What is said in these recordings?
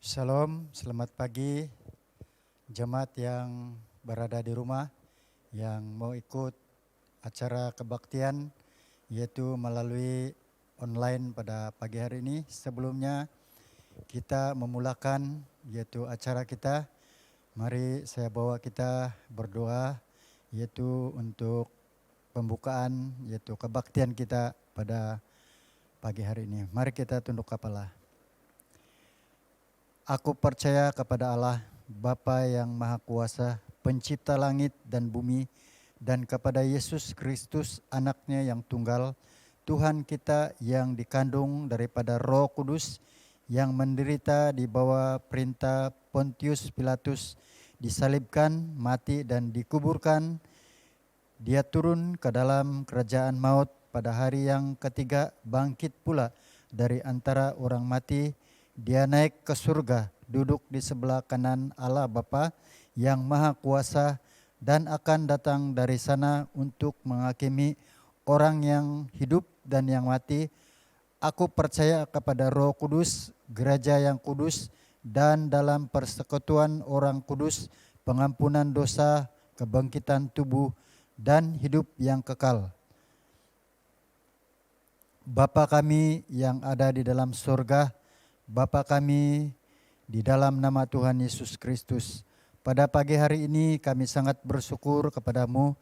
Shalom, selamat pagi jemaat yang berada di rumah yang mau ikut acara kebaktian yaitu melalui online pada pagi hari ini. Sebelumnya kita memulakan yaitu acara kita. Mari saya bawa kita berdoa yaitu untuk pembukaan yaitu kebaktian kita pada pagi hari ini. Mari kita tunduk kepala. Aku percaya kepada Allah, Bapa yang Maha Kuasa, Pencipta langit dan bumi, dan kepada Yesus Kristus, Anaknya yang tunggal, Tuhan kita yang dikandung daripada Roh Kudus, yang menderita di bawah perintah Pontius Pilatus, disalibkan, mati dan dikuburkan. Dia turun ke dalam kerajaan maut, pada hari yang ketiga bangkit pula dari antara orang mati. Dia naik ke surga, duduk di sebelah kanan Allah Bapa yang Maha Kuasa, dan akan datang dari sana untuk menghakimi orang yang hidup dan yang mati. Aku percaya kepada Roh Kudus, gereja yang kudus, dan dalam persekutuan orang kudus, pengampunan dosa, kebangkitan tubuh, dan hidup yang kekal. Bapa kami yang ada di dalam surga, Bapa kami di dalam nama Tuhan Yesus Kristus, pada pagi hari ini kami sangat bersyukur kepadamu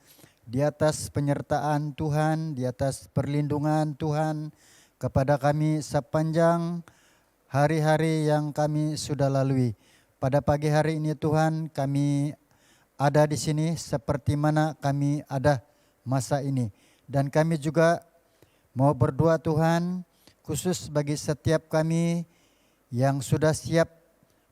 di atas penyertaan Tuhan, di atas perlindungan Tuhan kepada kami sepanjang hari-hari yang kami sudah lalui. Pada pagi hari ini Tuhan, kami ada di sini seperti mana kami ada masa ini. Dan kami juga mau berdoa Tuhan, khusus bagi setiap kami yang sudah siap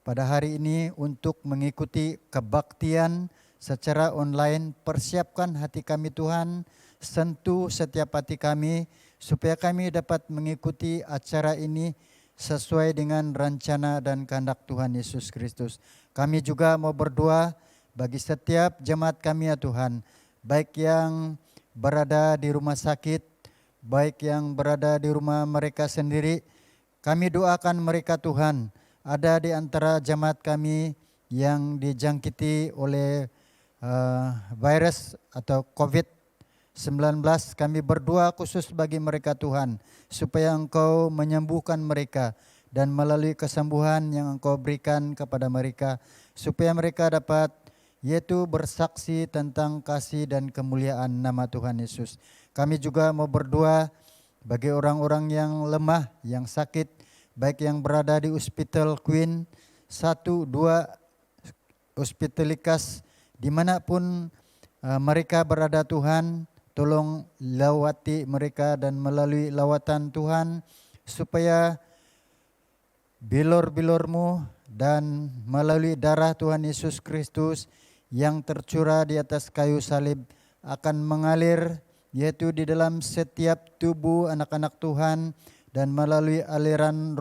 pada hari ini untuk mengikuti kebaktian secara online. Persiapkan hati kami Tuhan, sentuh setiap hati kami supaya kami dapat mengikuti acara ini sesuai dengan rencana dan kehendak Tuhan Yesus Kristus. Kami juga mau berdoa bagi setiap jemaat kami ya Tuhan, baik yang berada di rumah sakit, baik yang berada di rumah mereka sendiri. Kami doakan mereka Tuhan, ada di antara jemaat kami yang dijangkiti oleh virus atau COVID-19. Kami berdoa khusus bagi mereka Tuhan, supaya Engkau menyembuhkan mereka dan melalui kesembuhan yang Engkau berikan kepada mereka, supaya mereka dapat yaitu bersaksi tentang kasih dan kemuliaan nama Tuhan Yesus. Kami juga mau berdoa bagi orang-orang yang lemah, yang sakit, baik yang berada di Hospital Queen 1, 2, Hospital Likas, dimanapun mereka berada Tuhan, tolong lawati mereka dan melalui lawatan Tuhan, supaya bilur-bilur-Mu dan melalui darah Tuhan Yesus Kristus yang tercurah di atas kayu salib akan mengalir yaitu di dalam setiap tubuh anak-anak Tuhan dan melalui aliran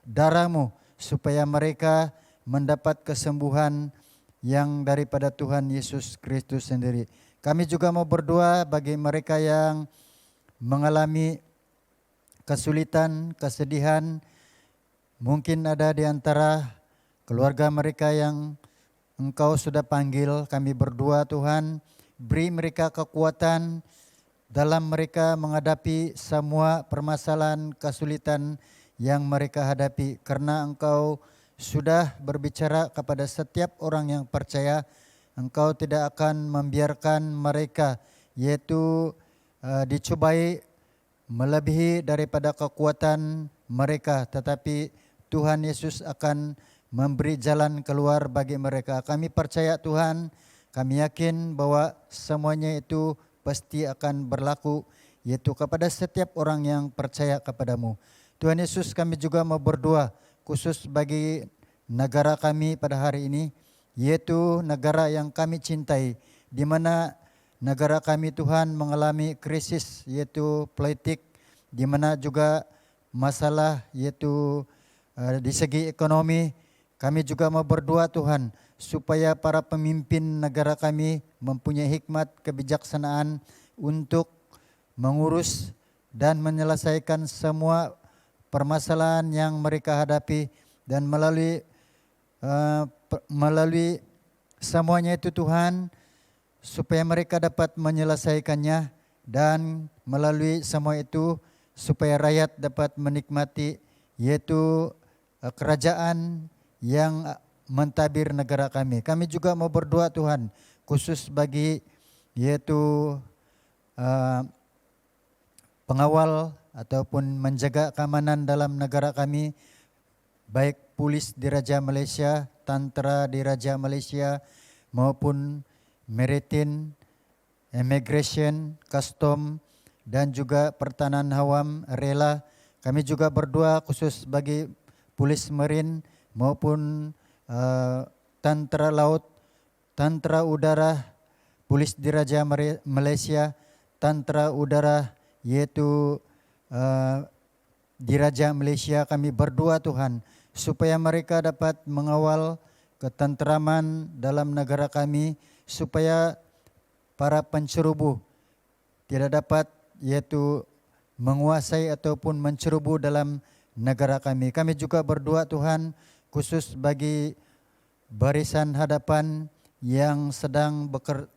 darah-Mu, supaya mereka mendapat kesembuhan yang daripada Tuhan Yesus Kristus sendiri. Kami juga mau berdoa bagi mereka yang mengalami kesulitan, kesedihan. Mungkin ada di antara keluarga mereka yang Engkau sudah panggil. Kami berdoa Tuhan, beri mereka kekuatan dalam mereka menghadapi semua permasalahan kesulitan yang mereka hadapi. Karena Engkau sudah berbicara kepada setiap orang yang percaya, Engkau tidak akan membiarkan mereka yaitu dicobai melebihi daripada kekuatan mereka, tetapi Tuhan Yesus akan memberi jalan keluar bagi mereka. Kami percaya Tuhan, kami yakin bahwa semuanya itu pasti akan berlaku yaitu kepada setiap orang yang percaya kepadamu. Tuhan Yesus, kami juga mau berdoa khusus bagi negara kami pada hari ini, yaitu negara yang kami cintai, di mana negara kami Tuhan mengalami krisis yaitu politik, di mana juga masalah yaitu di segi ekonomi. Kami juga mau berdoa Tuhan, supaya para pemimpin negara kami mempunyai hikmat kebijaksanaan untuk mengurus dan menyelesaikan semua permasalahan yang mereka hadapi, dan melalui melalui semuanya itu Tuhan, supaya mereka dapat menyelesaikannya, dan melalui semua itu supaya rakyat dapat menikmati, yaitu kerajaan yang mentadbir negara kami. Kami juga mau berdoa Tuhan, khusus bagi yaitu pengawal ataupun menjaga keamanan dalam negara kami, baik polis di Raja Malaysia, tentera di Raja Malaysia, maupun maritim, immigration, custom, dan juga pertahanan awam rela. Kami juga berdoa khusus bagi polis marin maupun tentera laut, tentera udara, polis di Raja Malaysia, tentera udara yaitu di Raja Malaysia. Kami berdoa Tuhan supaya mereka dapat mengawal ketenteraman dalam negara kami, supaya para penceroboh tidak dapat yaitu menguasai ataupun menceroboh dalam negara kami. Kami juga berdoa Tuhan khusus bagi barisan hadapan yang sedang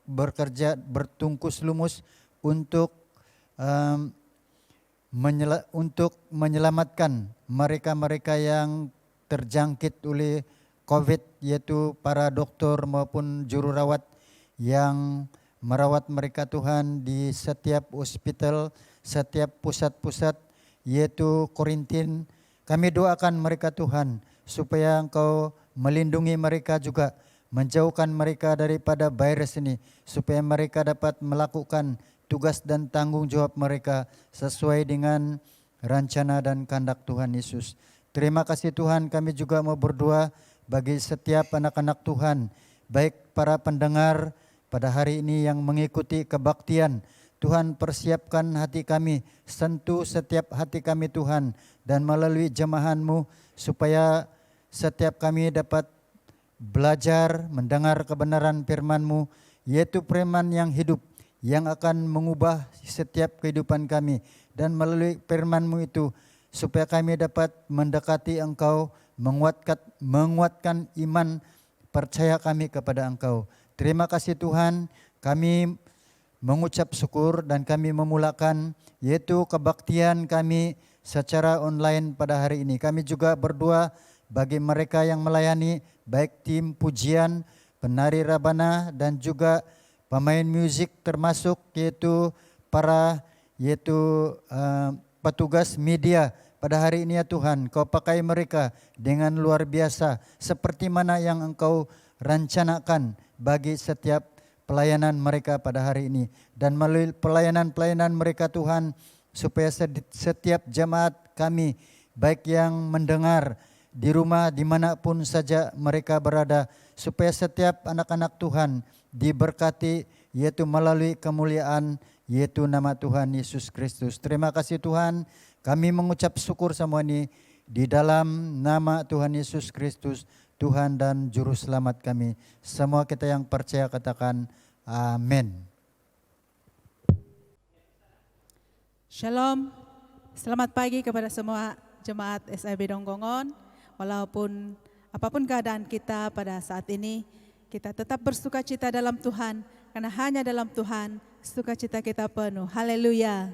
bekerja bertungkus lumus untuk menyelamatkan mereka-mereka yang terjangkit oleh COVID, yaitu para doktor maupun jururawat yang merawat mereka Tuhan di setiap hospital, setiap pusat-pusat yaitu kuarantin. Kami doakan mereka Tuhan supaya Engkau melindungi mereka juga, menjauhkan mereka daripada virus ini, supaya mereka dapat melakukan tugas dan tanggung jawab mereka sesuai dengan rencana dan kehendak Tuhan Yesus. Terima kasih Tuhan, kami juga mau berdoa bagi setiap anak-anak Tuhan, baik para pendengar pada hari ini yang mengikuti kebaktian. Tuhan, persiapkan hati kami, sentuh setiap hati kami Tuhan, dan melalui jemahan-Mu supaya setiap kami dapat belajar mendengar kebenaran firman-Mu, yaitu firman yang hidup, yang akan mengubah setiap kehidupan kami. Dan melalui firman-Mu itu supaya kami dapat mendekati Engkau, menguatkan iman percaya kami kepada Engkau. Terima kasih Tuhan, kami mengucap syukur dan kami memulakan yaitu kebaktian kami secara online pada hari ini. Kami juga berdoa bagi mereka yang melayani, baik tim pujian, penari rabana, dan juga pemain musik, termasuk yaitu para petugas media pada hari ini ya Tuhan. Kau pakai mereka dengan luar biasa, seperti mana yang Engkau rencanakan bagi setiap pelayanan mereka pada hari ini. Dan melalui pelayanan-pelayanan mereka Tuhan, supaya setiap jemaat kami, baik yang mendengar di rumah dimanapun saja mereka berada, supaya setiap anak-anak Tuhan diberkati yaitu melalui kemuliaan yaitu nama Tuhan Yesus Kristus. Terima kasih Tuhan, kami mengucap syukur semua ini di dalam nama Tuhan Yesus Kristus, Tuhan dan Juru Selamat kami. Semua kita yang percaya katakan amin. Shalom, selamat pagi kepada semua jemaat SIB Donggongon. Walaupun apapun keadaan kita pada saat ini, kita tetap bersukacita dalam Tuhan, karena hanya dalam Tuhan sukacita kita penuh. Haleluya.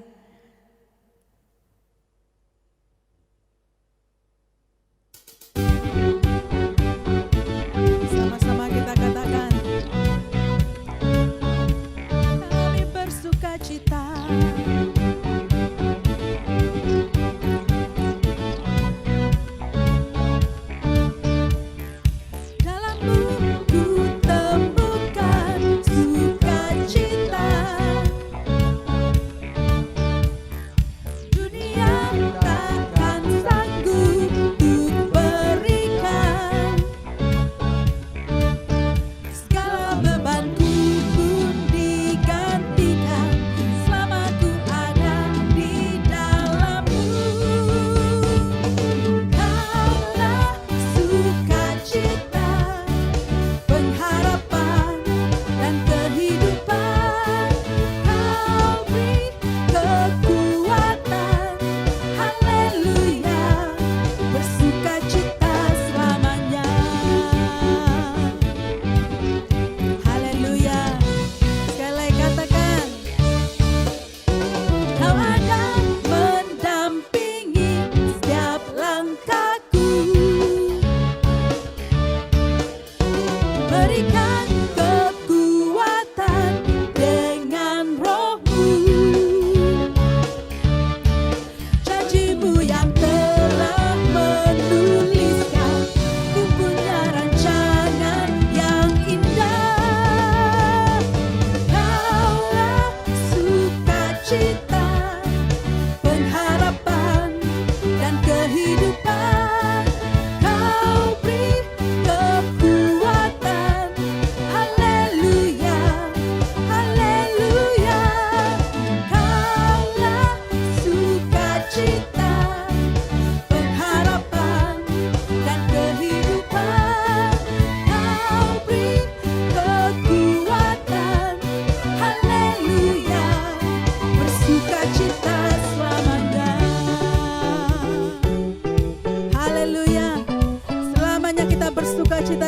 Sama-sama kita katakan, kami bersukacita.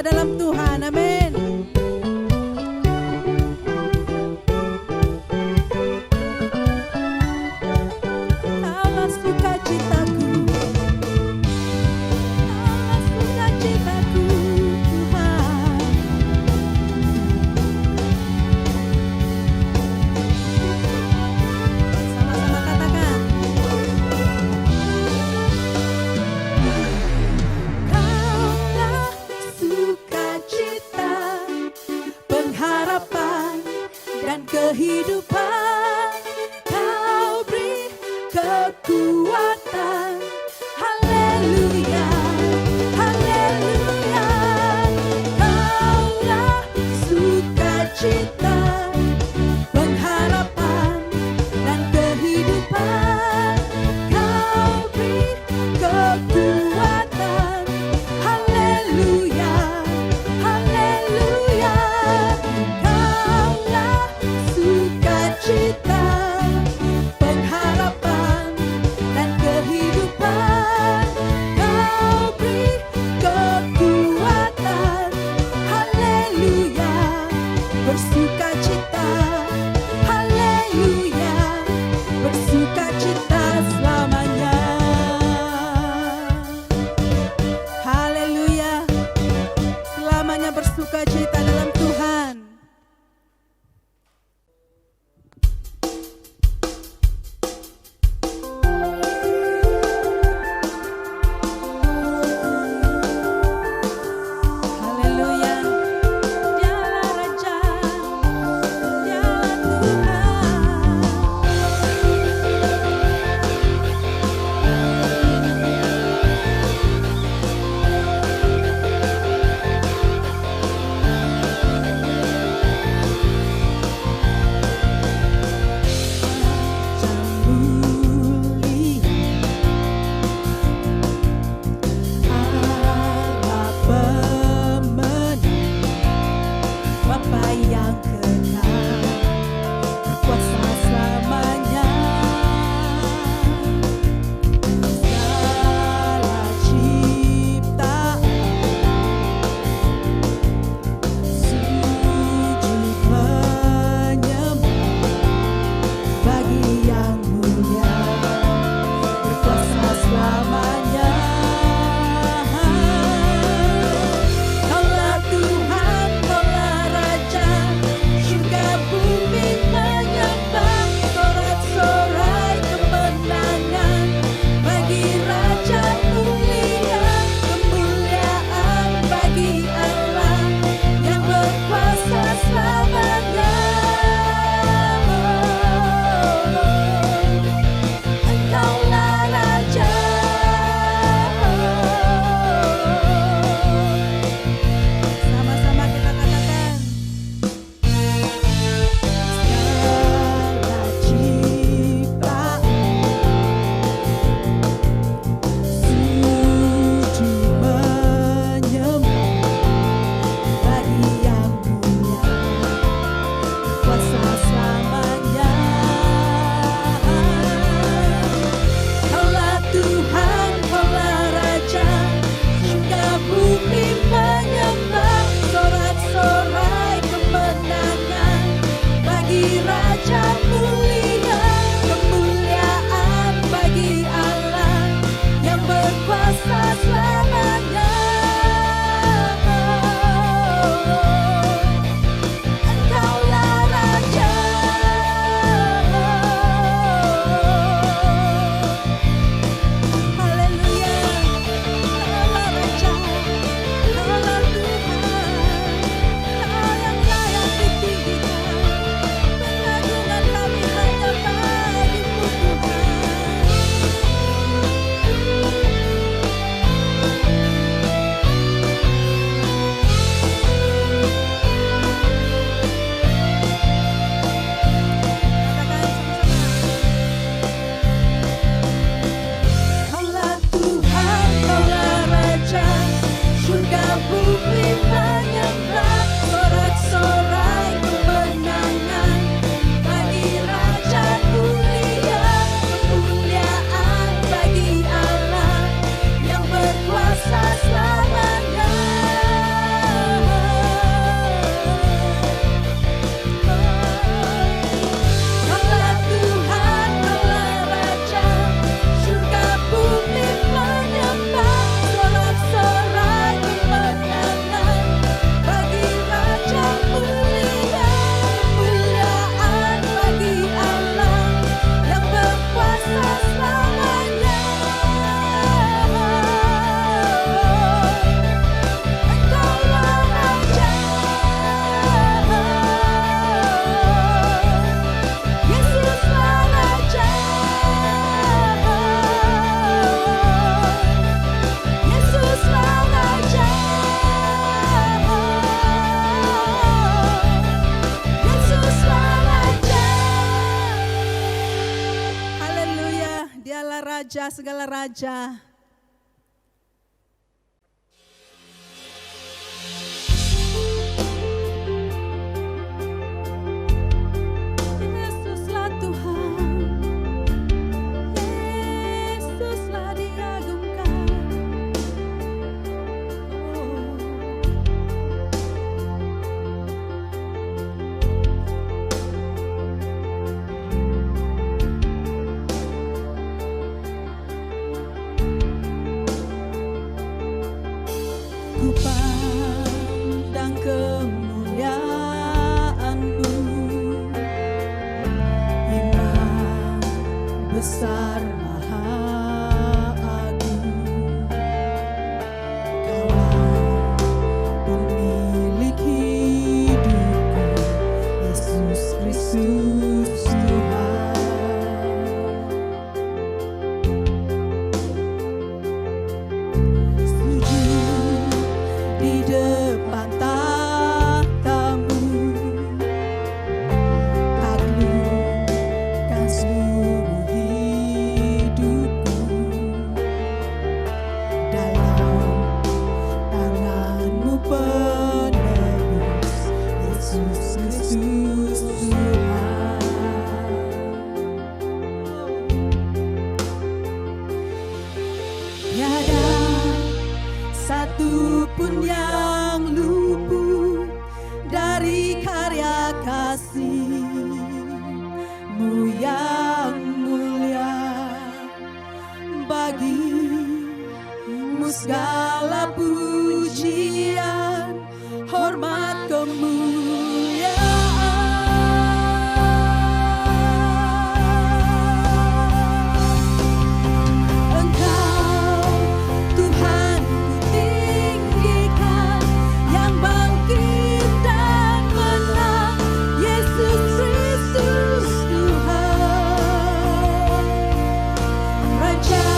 sukacita dalam Tuhan. Amin. Kaulah sukacitaku, kaulah sukacitaku, Tuhan. Sama-sama katakan. Kaulah sukacita, pengharapan dan kehidupan. Kau beri kekuatan. Haleluya, haleluya. Kaulah sukacita, pengharapan dan kehidupan. Kau beri kekuatan. Haleluya, haleluya. Kaulah sukacita, pengharapan dan kehidupan. Kau beri kekuatan. Haleluya, bersukacita. Haleluya, bersukacita selamanya. Haleluya, selamanya bersukacita dalam Tuhan. Haleluya, Dialah Raja, Dialah Tuhan. Raja segala raja. Yesuslah Tuhan, Yesuslah diagungkan. Ku pandang kemuliaan-Mu, Imam besar maha agung. Kaulah pemilik hidupku, Yesus Kristus Tuhan. Sujud di depan tahta-Mu, taklukkan seluruh hidupku. Dalam tangan-Mu penebus, Yesus Kristus Tuhan. Tiada satu pun yang luput dari karya kasih-Mu yang mulia. Bagi-Mu segala pujian, hormat, kemuliaan. Engkau Tuhan ku tinggikan, yang bangkit dan menang, Yesus Kristus Tuhan. Raja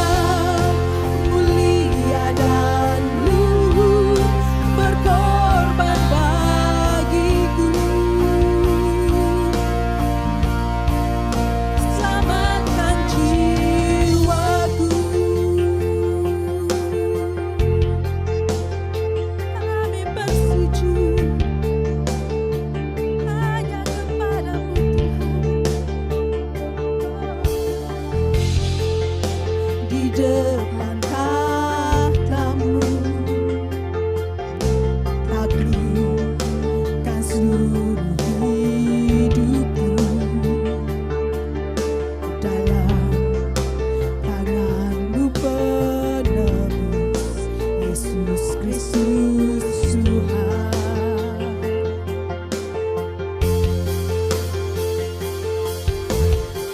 mulia dan luhur, berkorban bagiku. Selamatkan jiwaku. Kami bersujud hanya kepada-Mu Tuhan. Di depan tahta-Mu, taklukkan seluruh hidupku. Dalam tangan-Mu penebus, Yesus Kristus Tuhan.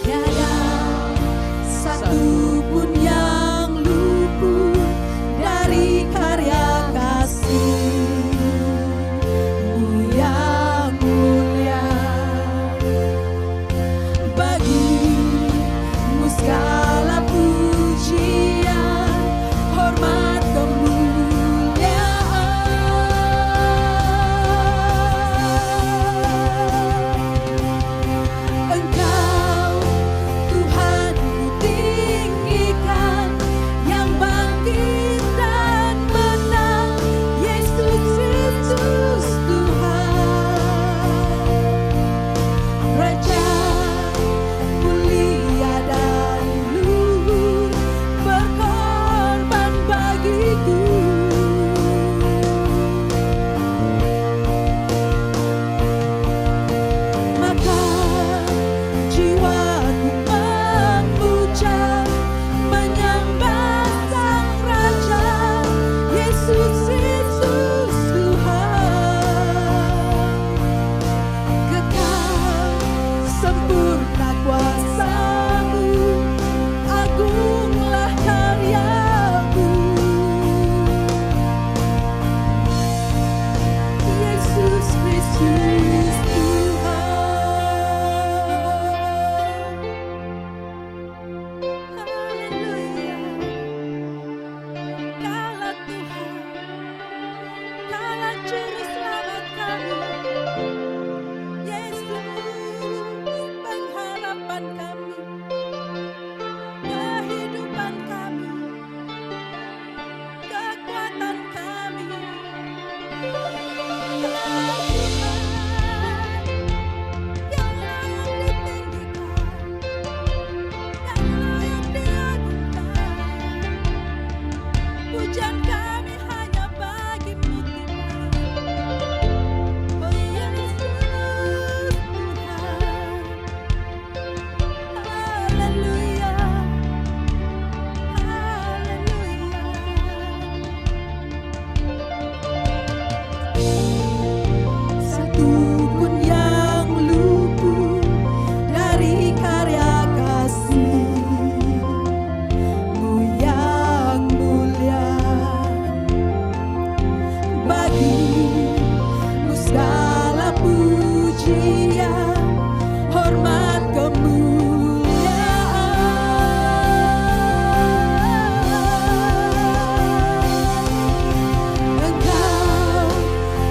Tiada satu pun yang luput dari karya kasih-Mu yang mulia. Bagi-Mu segala pujian, hormat, kemuliaan. Engkau Tuhan ku tinggikan, yang bangkit dan menang, Yesus Kristus Tuhan. Raja mulia dan luhur, berkorban bagiku. Maka jiwaku memuja, menyembah Sang Raja, Yesus Kristus Tuhan. Kekal sempurna kuasa-Mu, agunglah karya-Mu. Yesus Kristus Tuhan. Haleluya. Kaulah Tuhan, Kaulah Juru Selamat kami. Yesus, pengharapan kami, kehidupan Satu pun yang luput dari karya kasih-Mu yang mulia. Bagi-Mu segala pujian, hormat, kemuliaan. Engkau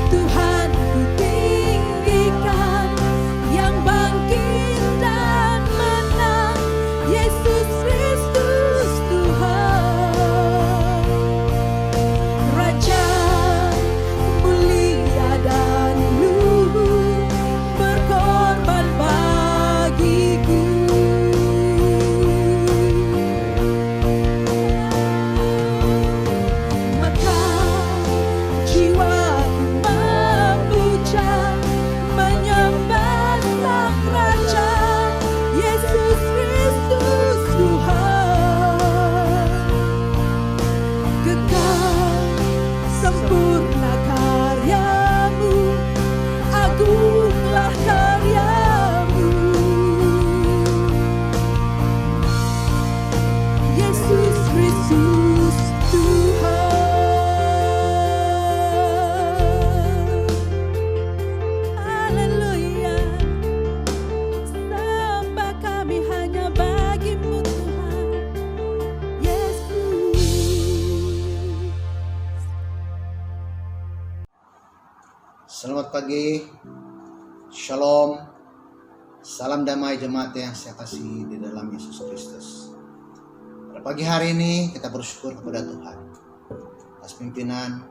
Tuhan ku tinggikan, yang bangkit dan menang, Yesus Kristus Tuhan. Raja mulia dan luhur, berkorban bagiku. Maka jiwaku memuja, menyembah Sang Raja, Yesus Kristus Tuhan. Kekal sempurna karya-Mu, agunglah karya-Mu. Yesus Kristus Tuhan. Haleluya. Sembah kami hanya bagi-Mu Tuhan Yesus. Selamat pagi, Shalom, salam damai jemaat yang saya kasih di dalam Yesus Kristus. Pada pagi hari ini kita bersyukur kepada Tuhan atas pimpinan,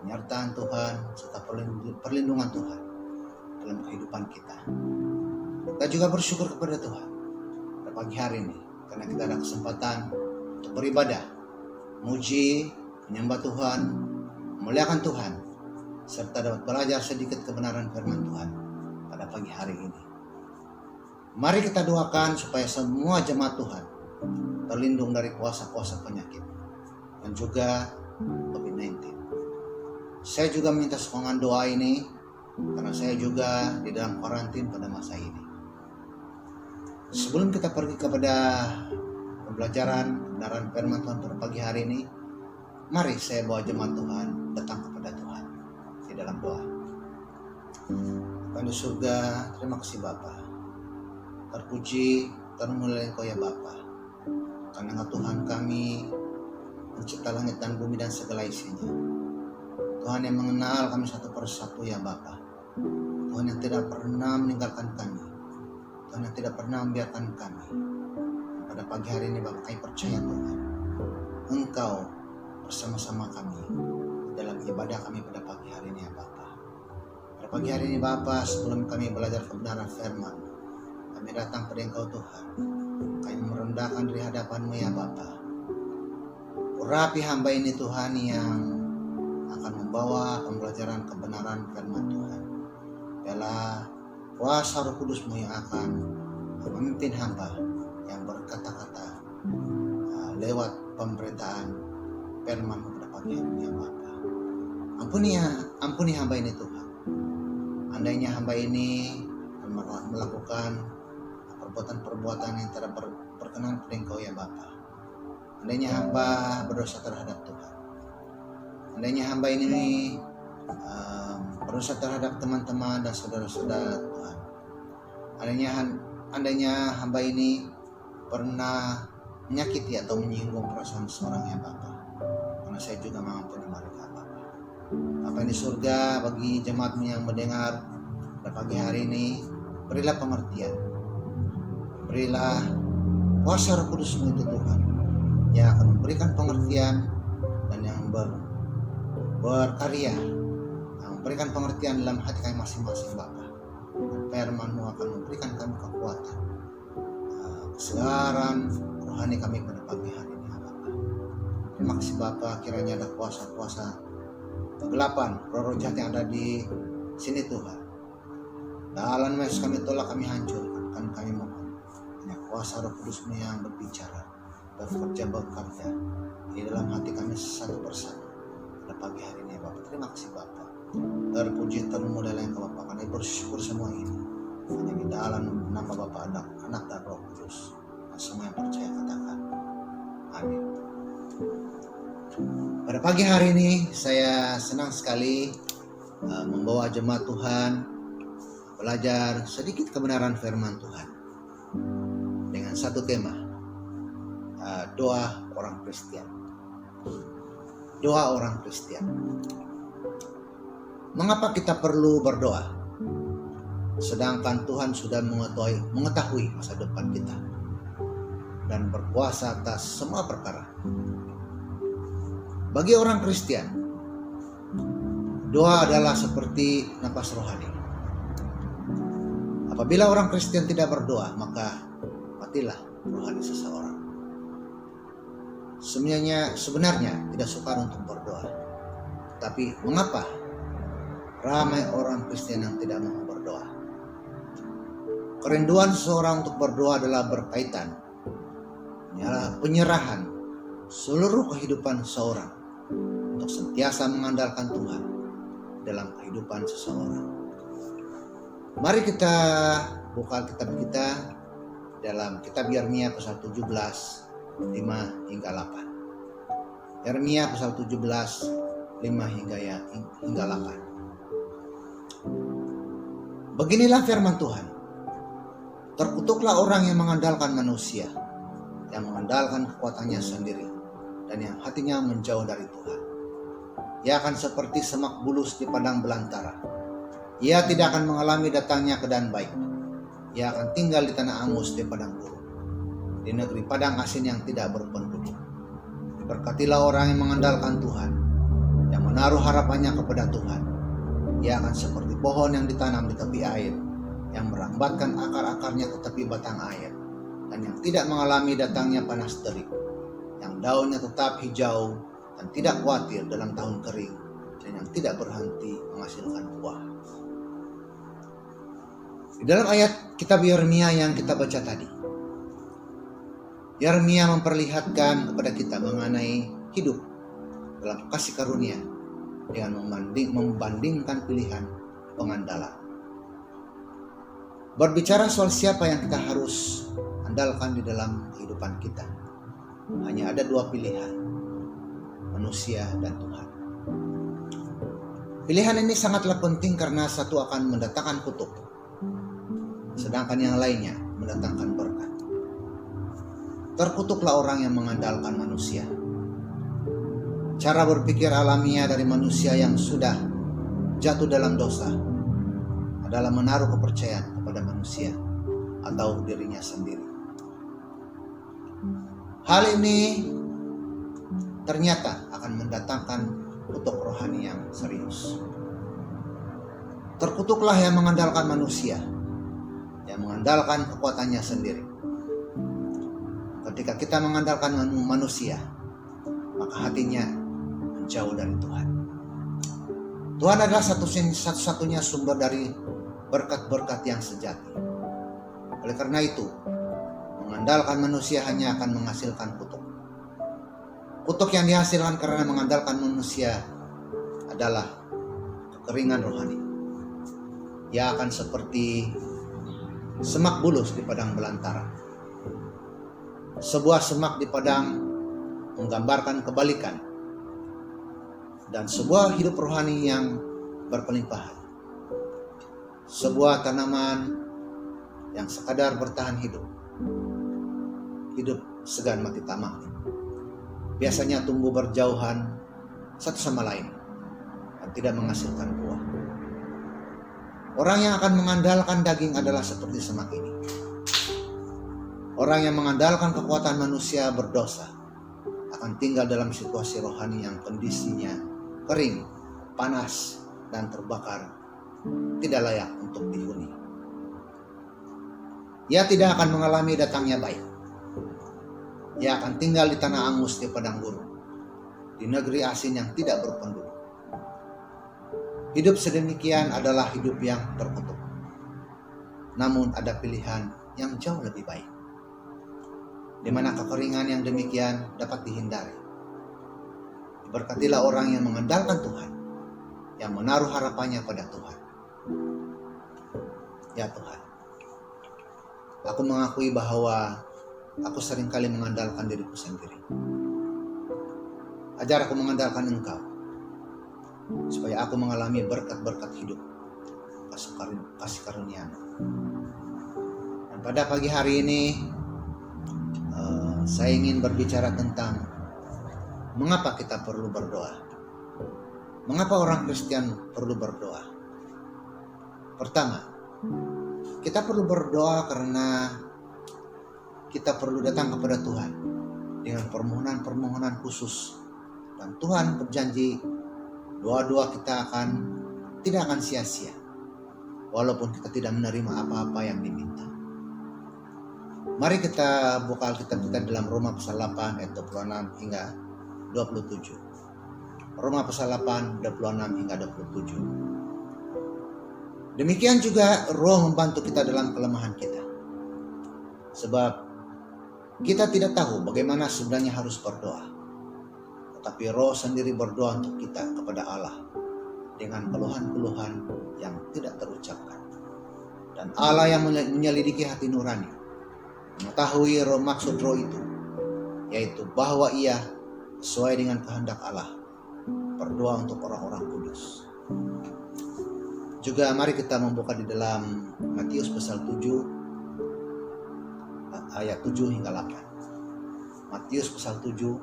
penyertaan Tuhan, serta perlindungan Tuhan dalam kehidupan kita. Kita juga bersyukur kepada Tuhan pada pagi hari ini karena kita ada kesempatan untuk beribadah, muji, menyembah Tuhan, memuliakan Tuhan, serta dapat belajar sedikit kebenaran firman Tuhan pada pagi hari ini. Mari kita doakan supaya semua jemaat Tuhan terlindung dari kuasa-kuasa penyakit dan juga COVID-19. Saya juga minta sokongan doa ini karena saya juga di dalam karantin pada masa ini. Sebelum kita pergi kepada pembelajaran kebenaran firman Tuhan pada pagi hari ini, mari saya bawa jemaat Tuhan datang kepada Tuhan di dalam doa. Bapa di surga, terima kasih Bapa. Terpuji, termulia Engkau ya Bapa. Karena Engkau Tuhan kami, pencipta langit dan bumi dan segala isinya. Tuhan yang mengenal kami satu persatu ya Bapa. Tuhan yang tidak pernah meninggalkan kami. Tuhan yang tidak pernah membiarkan kami. Pada pagi hari ini Bapa, kami percaya Tuhan, Engkau bersama-sama kami dalam ibadah kami pada pagi hari ini ya Bapa. Pada pagi hari ini Bapa, sebelum kami belajar kebenaran firman, kami datang pada Engkau Tuhan. Kami merendahkan diri hadapan-Mu ya Bapa. Urapi hamba ini Tuhan yang akan membawa pembelajaran kebenaran firman Tuhan. Biarlah kuasa Roh Kudus-Mu yang akan memimpin hamba yang berkata-kata lewat pemberitaan firman-Mu pada pagi hari ini ya Bapa. Ampuni hamba ini Tuhan. Andainya hamba ini melakukan perbuatan-perbuatan yang tidak berkenan pada Engkau ya Bapa. Andainya hamba berdosa terhadap Tuhan. Andainya hamba ini berdosa terhadap teman-teman dan saudara-saudara Tuhan. Andainya hamba ini pernah menyakiti atau menyinggung perasaan seorang ya Bapa. Karena saya juga mengampuni mereka Bapa. Bapa di surga, bagi jemaat-Mu yang mendengar pada pagi hari ini, berilah pengertian. Berilah kuasa Roh Kudus-Mu itu Tuhan, yang akan memberikan pengertian dan yang berkarya, yang memberikan pengertian dalam hati kami masing-masing Bapa. Dan firman-Mu akan memberikan kami kekuatan, kesegaran rohani kami pada pagi hari ini Bapa. Terima kasih Bapa, kiranya ada kuasa-kuasa kegelapan, roh-roh jahat yang ada di sini Tuhan. Dalam nama Yesus kami tolak, kami hancurkan, kami mohon. Hanya kuasa Roh Kudus-Mu yang berbicara, bekerja di dalam hati kami satu persatu. pada pagi hari ini Bapak. Terima kasih Bapak. Terpuji termulialah yang Bapak, karena bersyukur semua ini hanya di dalam nama Bapa, Anak dan Roh Kudus. Dan semua yang percaya katakan amin. Pada pagi hari ini saya senang sekali membawa jemaat Tuhan belajar sedikit kebenaran firman Tuhan dengan satu tema, doa orang Kristen. Doa orang Kristen. Mengapa kita perlu berdoa? Sedangkan Tuhan sudah mengetahui masa depan kita dan berkuasa atas semua perkara. Bagi orang Kristen, doa adalah seperti napas rohani. Apabila orang Kristen tidak berdoa, maka matilah rohani seseorang. Sebenarnya tidak sukar untuk berdoa. Tapi mengapa ramai orang Kristen yang tidak mau berdoa? Kerinduan seseorang untuk berdoa adalah berkaitan penyerahan seluruh kehidupan seseorang untuk sentiasa mengandalkan Tuhan dalam kehidupan seseorang. Mari kita buka kitab kita dalam kitab Yeremia pasal 17 5 hingga 8. Yeremia pasal 17 5 hingga 8. Beginilah firman Tuhan. Terkutuklah orang yang mengandalkan manusia, yang mengandalkan kekuatannya sendiri, dan yang hatinya menjauh dari Tuhan. Ia akan seperti semak bulus di padang belantara. Ia tidak akan mengalami datangnya keadaan baik. Ia akan tinggal di tanah angus di padang gurun, di negeri padang asin yang tidak berpenduduk. Diberkatilah orang yang mengandalkan Tuhan, yang menaruh harapannya kepada Tuhan. Ia akan seperti pohon yang ditanam di tepi air, yang merambatkan akar-akarnya ke tepi batang air, dan yang tidak mengalami datangnya panas terik, yang daunnya tetap hijau dan tidak khawatir dalam tahun kering, dan yang tidak berhenti menghasilkan buah. Di dalam ayat kitab Yeremia yang kita baca tadi, Yeremia memperlihatkan kepada kita mengenai hidup dalam kasih karunia dengan membandingkan pilihan pengandalan. Berbicara soal siapa yang kita harus andalkan di dalam kehidupan kita, hanya ada dua pilihan, manusia dan Tuhan. Pilihan ini sangatlah penting karena satu akan mendatangkan kutuk, sedangkan yang lainnya mendatangkan berkat. Terkutuklah orang yang mengandalkan manusia. Cara berpikir alamiah dari manusia yang sudah jatuh dalam dosa adalah menaruh kepercayaan kepada manusia atau dirinya sendiri. Hal ini ternyata akan mendatangkan kutuk rohani yang serius. Terkutuklah yang mengandalkan manusia, yang mengandalkan kekuatannya sendiri. Ketika kita mengandalkan manusia, maka hatinya menjauh dari Tuhan. Tuhan adalah satu-satunya sumber dari berkat-berkat yang sejati. Oleh karena itu, mengandalkan manusia hanya akan menghasilkan kutuk. Kutuk yang dihasilkan karena mengandalkan manusia adalah kekeringan rohani. Ia akan seperti semak bulus di padang belantara. Sebuah semak di padang menggambarkan kebalikan dan sebuah hidup rohani yang berkelimpahan. Sebuah tanaman yang sekadar bertahan hidup segan mati tamak. Biasanya tumbuh berjauhan satu sama lain dan tidak menghasilkan buah. Orang yang akan mengandalkan daging adalah seperti semak ini. Orang yang mengandalkan kekuatan manusia berdosa akan tinggal dalam situasi rohani yang kondisinya kering, panas, dan terbakar, tidak layak untuk dihuni. Ia tidak akan mengalami datangnya baik. Ia akan tinggal di tanah angus di padang gurun, di negeri asin yang tidak berpenduduk. Hidup sedemikian adalah hidup yang terkutuk. Namun ada pilihan yang jauh lebih baik, di mana kekeringan yang demikian dapat dihindari. Di Berkatilah orang yang mengandalkan Tuhan, yang menaruh harapannya pada Tuhan. Ya Tuhan, aku mengakui bahwa aku seringkali mengandalkan diriku sendiri. Ajar aku mengandalkan Engkau, supaya aku mengalami berkat-berkat hidup, kasih karunia-Mu. Dan pada pagi hari ini, saya ingin berbicara tentang mengapa kita perlu berdoa. Mengapa orang Kristen perlu berdoa? Pertama, kita perlu berdoa karena kita perlu datang kepada Tuhan dengan permohonan-permohonan khusus. Dan Tuhan berjanji doa-doa kita tidak akan sia-sia, walaupun kita tidak menerima apa-apa yang diminta. Mari kita buka Alkitab kita dalam Roma pasal 8 ayat 26 hingga 27. Roma pasal 8 26 hingga 27. Demikian juga Roh membantu kita dalam kelemahan kita. Sebab kita tidak tahu bagaimana sebenarnya harus berdoa. Tetapi Roh sendiri berdoa untuk kita kepada Allah dengan keluhan-keluhan yang tidak terucapkan. Dan Allah yang menyelidiki hati nurani mengetahui maksud Roh itu, yaitu bahwa Ia sesuai dengan kehendak Allah berdoa untuk orang-orang kudus. Juga mari kita membuka di dalam Matius pasal 7 ayat 7 hingga 8. Matius pasal 7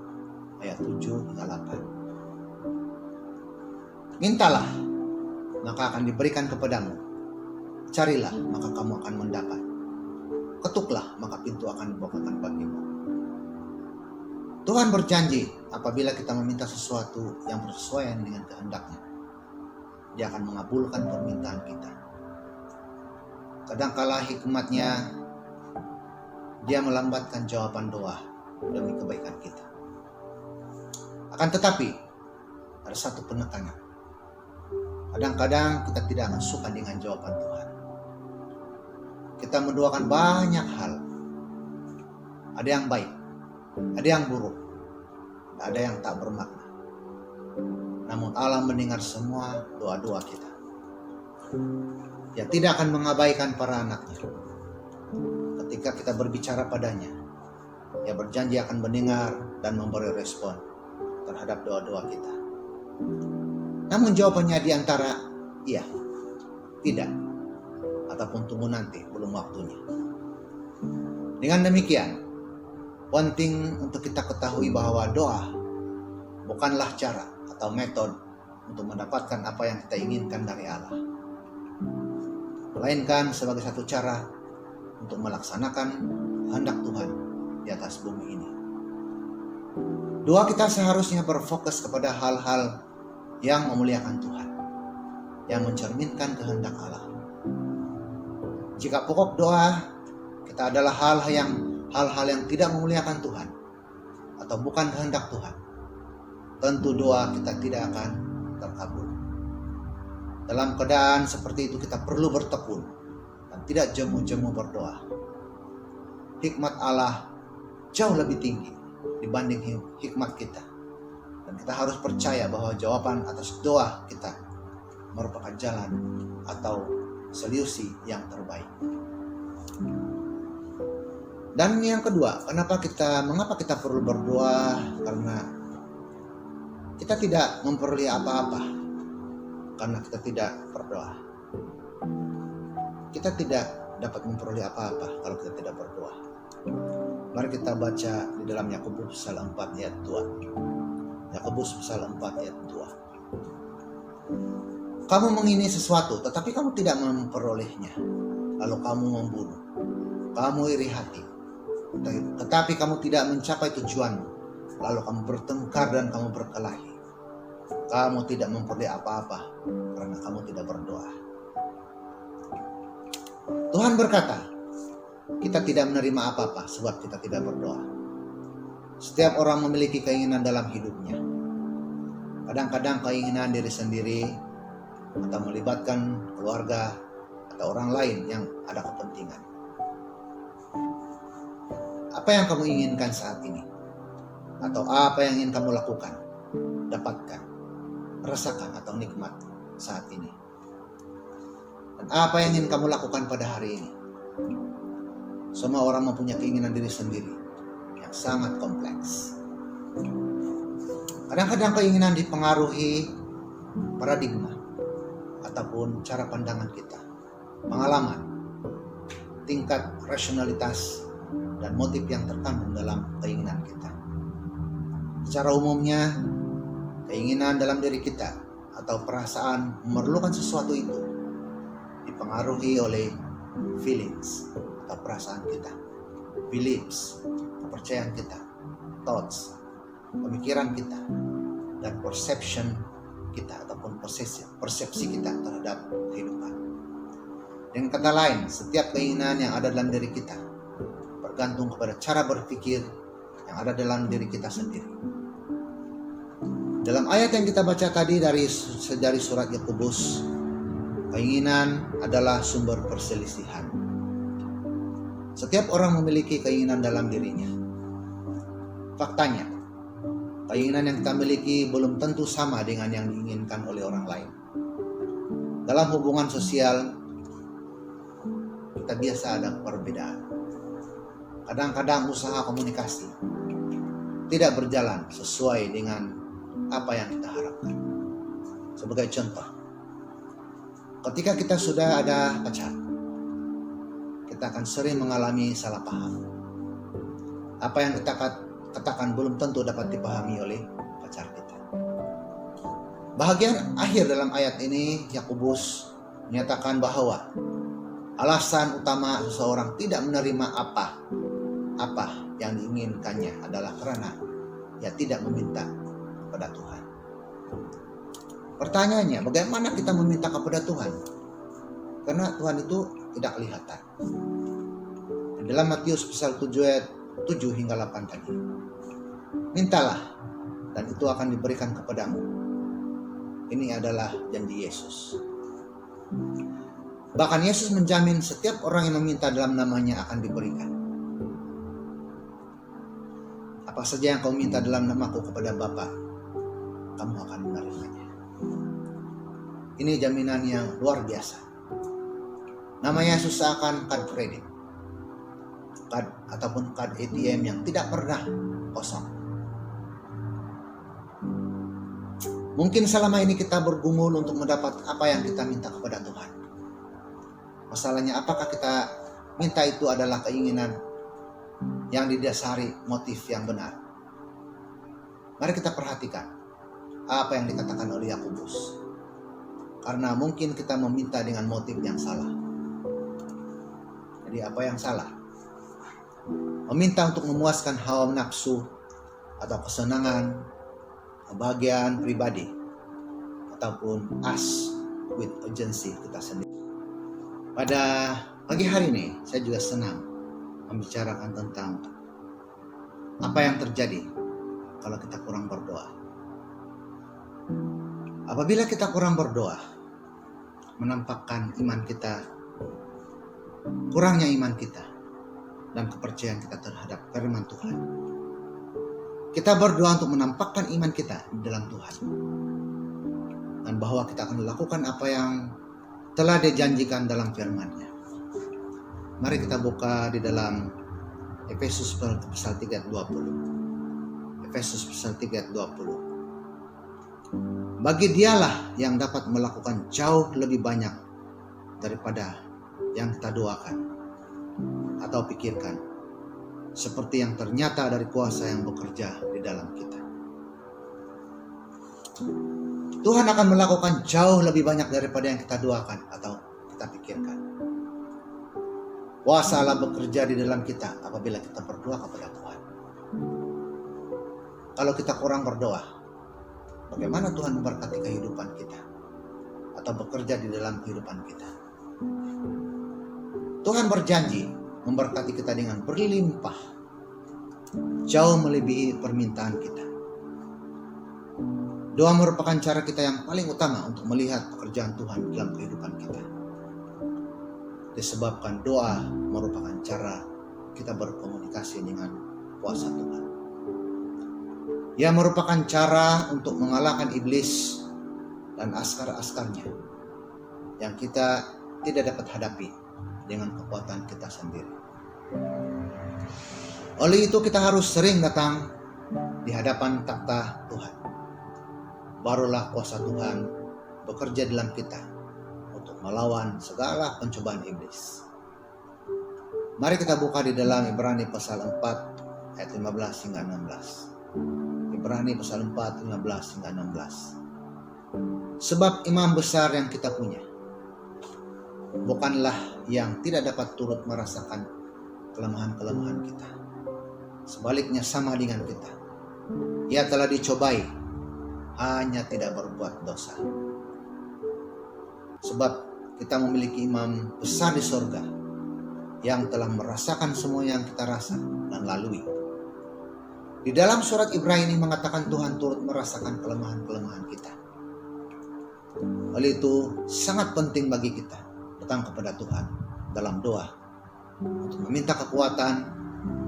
ayat 7 hingga 8. Mintalah, maka akan diberikan kepadamu. Carilah, maka kamu akan mendapat. Ketuklah, maka pintu akan dibukakan bagimu. Tuhan berjanji apabila kita meminta sesuatu yang bersesuaian dengan kehendak-Nya, Dia akan mengabulkan permintaan kita. Kadangkala hikmat-Nya, Dia melambatkan jawaban doa demi kebaikan kita. Akan tetapi, ada satu penekanan. Kadang-kadang kita tidak akan suka dengan jawaban Tuhan. Kita mendoakan banyak hal. Ada yang baik, ada yang buruk, ada yang tak bermakna. Namun Allah mendengar semua doa-doa kita. Dia tidak akan mengabaikan para anaknya. Ketika kita berbicara padanya, Dia berjanji akan mendengar dan memberi respon terhadap doa-doa kita. Namun jawabannya di antara iya, tidak, ataupun tunggu nanti, belum waktunya. Dengan demikian, penting untuk kita ketahui bahwa doa bukanlah cara atau metode untuk mendapatkan apa yang kita inginkan dari Allah, melainkan sebagai satu cara untuk melaksanakan kehendak Tuhan di atas bumi ini. Doa kita seharusnya berfokus kepada hal-hal yang memuliakan Tuhan, yang mencerminkan kehendak Allah. Jika pokok doa kita adalah hal-hal yang tidak memuliakan Tuhan atau bukan kehendak Tuhan, tentu doa kita tidak akan terkabul. Dalam keadaan seperti itu kita perlu bertekun dan tidak jemu-jemu berdoa. Hikmat Allah jauh lebih tinggi dibanding hikmat kita. Dan kita harus percaya bahwa jawaban atas doa kita merupakan jalan atau solusi yang terbaik. Dan yang kedua, mengapa kita perlu berdoa? Karena kita tidak memperoleh apa-apa karena kita tidak berdoa. Kita tidak dapat memperoleh apa-apa kalau kita tidak berdoa. Mari kita baca di dalam Yakobus pasal 4 ayat 2. Yakobus pasal 4 ayat 2. Kamu mengingini sesuatu tetapi kamu tidak memperolehnya, lalu kamu membunuh. Kamu iri hati tetapi kamu tidak mencapai tujuanmu, lalu kamu bertengkar dan kamu berkelahi. Kamu tidak memperoleh apa-apa karena kamu tidak berdoa. Tuhan berkata, kita tidak menerima apa-apa sebab kita tidak berdoa. Setiap orang memiliki keinginan dalam hidupnya. Kadang-kadang keinginan diri sendiri atau melibatkan keluarga atau orang lain yang ada kepentingan. Apa yang kamu inginkan saat ini? Atau apa yang ingin kamu lakukan? dapatkan, rasakan atau nikmat saat ini. Dan apa yang ingin kamu lakukan pada hari ini? Semua orang mempunyai keinginan diri sendiri yang sangat kompleks. Kadang-kadang keinginan dipengaruhi paradigma ataupun cara pandangan kita, pengalaman, tingkat rasionalitas, dan motif yang terkandung dalam keinginan kita. Secara umumnya, keinginan dalam diri kita atau perasaan memerlukan sesuatu itu dipengaruhi oleh feelings atau perasaan kita, beliefs, kepercayaan kita, thoughts, pemikiran kita, dan perception kita ataupun persepsi kita terhadap kehidupan. Dengan kata lain, setiap keinginan yang ada dalam diri kita bergantung kepada cara berpikir yang ada dalam diri kita sendiri. Dalam ayat yang kita baca tadi dari surat Yakobus, keinginan adalah sumber perselisihan. Setiap orang memiliki keinginan dalam dirinya. Faktanya, keinginan yang kita miliki belum tentu sama dengan yang diinginkan oleh orang lain. Dalam hubungan sosial, kita biasa ada perbedaan. Kadang-kadang usaha komunikasi tidak berjalan sesuai dengan apa yang kita harapkan. Sebagai contoh, ketika kita sudah ada pacar, kita akan sering mengalami salah paham. Apa yang kita katakan belum tentu dapat dipahami oleh pacar kita. Bahagian akhir dalam ayat ini, Yakobus menyatakan bahwa alasan utama seseorang tidak menerima apa yang diinginkannya adalah karena ia tidak meminta kepada Tuhan. Pertanyaannya, bagaimana kita meminta kepada Tuhan? Karena Tuhan itu tidak kelihatan. Dalam Matius pasal 7 ayat 7 hingga 8 tadi, mintalah dan itu akan diberikan kepadamu. Ini adalah janji Yesus. Bahkan Yesus menjamin setiap orang yang meminta dalam namanya akan diberikan. Apa saja yang kau minta dalam namaku kepada Bapa, kamu akan menerimanya. Ini jaminan yang luar biasa. Nama Yesus seakan kad kredit, ataupun kad ATM yang tidak pernah kosong. Mungkin selama ini kita bergumul untuk mendapat apa yang kita minta kepada Tuhan. Masalahnya, apakah kita minta itu adalah keinginan yang didasari motif yang benar? Mari kita perhatikan apa yang dikatakan oleh Yakobus. Karena mungkin kita meminta dengan motif yang salah. Jadi apa yang salah? Meminta untuk memuaskan hawa nafsu atau kesenangan, kebahagiaan pribadi, ataupun us with urgency kita sendiri. Pada pagi hari ini saya juga senang membicarakan tentang apa yang terjadi kalau kita kurang berdoa. Apabila kita kurang berdoa, menampakkan iman kita, kurangnya iman kita, dan kepercayaan kita terhadap firman Tuhan. Kita berdoa untuk menampakkan iman kita di dalam Tuhan, dan bahwa kita akan melakukan apa yang telah dijanjikan dalam firman-Nya. Mari kita buka di dalam Efesus pasal 3 ayat 20. Efesus pasal 3 ayat 20. Bagi Dialah yang dapat melakukan jauh lebih banyak daripada yang kita doakan atau pikirkan, seperti yang ternyata dari kuasa yang bekerja di dalam kita. Tuhan akan melakukan jauh lebih banyak daripada yang kita doakan atau kita pikirkan. Kuasa Allah bekerja di dalam kita apabila kita berdoa kepada Tuhan. Kalau kita kurang berdoa, bagaimana Tuhan memberkati kehidupan kita atau bekerja di dalam kehidupan kita? Tuhan berjanji memberkati kita dengan berlimpah, jauh melebihi permintaan kita. Doa merupakan cara kita yang paling utama untuk melihat pekerjaan Tuhan dalam kehidupan kita. Disebabkan doa merupakan cara kita berkomunikasi dengan kuasa Tuhan. Ia merupakan cara untuk mengalahkan iblis dan askar-askarnya yang kita tidak dapat hadapi dengan kekuatan kita sendiri. Oleh itu kita harus sering datang di hadapan takhta Tuhan. Barulah kuasa Tuhan bekerja dalam kita untuk melawan segala pencobaan iblis. Mari kita buka di dalam Ibrani pasal 4 ayat 15 hingga 16. Ibrani pasal 4 15 hingga 16. Sebab imam besar yang kita punya bukanlah yang tidak dapat turut merasakan kelemahan-kelemahan kita. Sebaliknya sama dengan kita. Ia telah dicobai, hanya tidak berbuat dosa. Sebab kita memiliki imam besar di sorga yang telah merasakan semua yang kita rasa dan lalui. Di dalam surat Ibrani mengatakan Tuhan turut merasakan kelemahan-kelemahan kita. Oleh itu sangat penting bagi kita datang kepada Tuhan dalam doa untuk meminta kekuatan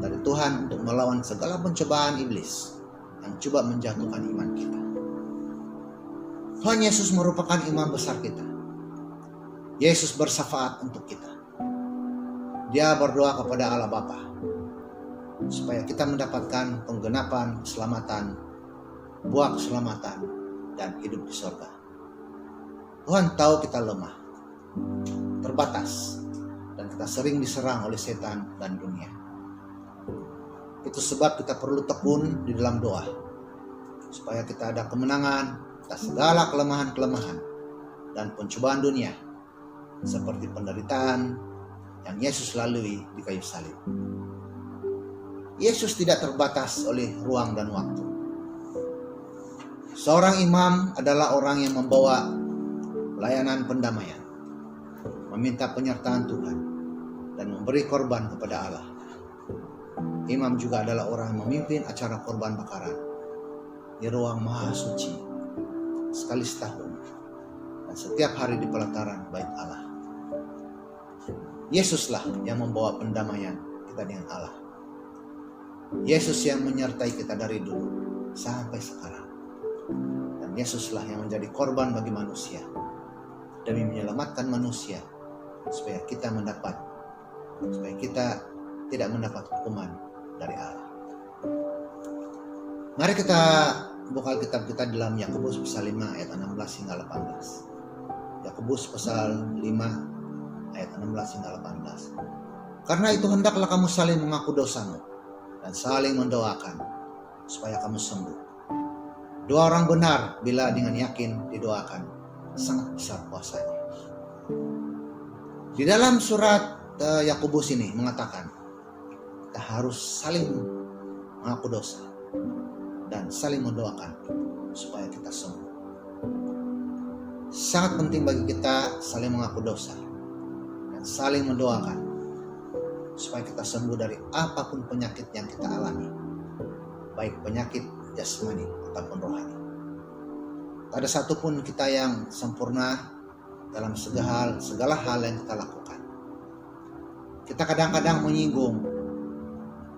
dari Tuhan untuk melawan segala pencobaan iblis yang coba menjatuhkan iman kita. Tuhan Yesus merupakan imam besar kita. Yesus bersyafaat untuk kita. Dia berdoa kepada Allah Bapa supaya kita mendapatkan penggenapan keselamatan, buah keselamatan, dan hidup di sorga. Tuhan tahu kita lemah, terbatas, dan kita sering diserang oleh setan dan dunia. Itu sebab kita perlu tekun di dalam doa supaya kita ada kemenangan atas segala kelemahan-kelemahan dan pencobaan dunia seperti penderitaan yang Yesus lalui di kayu salib. Yesus tidak terbatas oleh ruang dan waktu. Seorang imam adalah orang yang membawa pelayanan pendamaian, meminta penyertaan Tuhan, dan memberi korban kepada Allah. Imam juga adalah orang yang memimpin acara korban bakaran di ruang maha suci sekali setahun dan setiap hari di pelataran bait Allah. Yesuslah yang membawa pendamaian kita dengan Allah. Yesus yang menyertai kita dari dulu sampai sekarang. Dan Yesuslah yang menjadi korban bagi manusia demi menyelamatkan manusia supaya kita tidak mendapat hukuman dari Allah. Mari kita buka kitab kita dalam Yakobus pasal 5 ayat 16 hingga 18. Yakobus pasal 5 ayat 16 hingga 18. Karena itu hendaklah kamu saling mengaku dosamu dan saling mendoakan supaya kamu sembuh. Dua orang benar bila dengan yakin didoakan sangat besar kuasanya. Di dalam surat Yakobus ini mengatakan kita harus saling mengaku dosa dan saling mendoakan supaya kita sembuh. Sangat penting bagi kita saling mengaku dosa dan saling mendoakan supaya kita sembuh dari apapun penyakit yang kita alami, baik penyakit jasmani ataupun rohani. Tak ada satupun kita yang sempurna dalam segala hal yang kita lakukan. Kita kadang-kadang menyinggung